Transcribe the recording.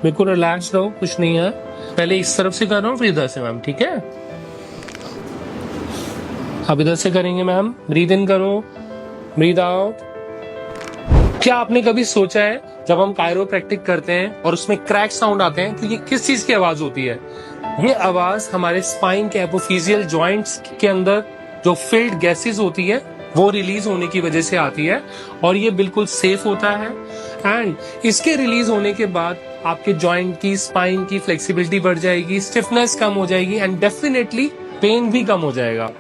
बिल्कुल रिलैक्स रहो, कुछ नहीं है। पहले इस तरफ से कर रहा हूँ फिर इधर से मैम, ठीक है? अब इधर से करेंगे मैम। ब्रीद इन करो, ब्रीद आउट। क्या आपने कभी सोचा है जब हम कायरोप्रैक्टिक करते हैं और उसमें क्रैक साउंड आते हैं तो ये किस चीज की आवाज होती है? ये आवाज हमारे स्पाइन के एपोफिजियल जॉइंट्स के अंदर जो फिल्ड गैसेस होती है वो रिलीज होने की वजह से आती है, और ये बिल्कुल सेफ होता है। एंड इसके रिलीज होने के बाद आपके जॉइंट की, स्पाइन की फ्लेक्सिबिलिटी बढ़ जाएगी, स्टिफनेस कम हो जाएगी एंड डेफिनेटली पेन भी कम हो जाएगा।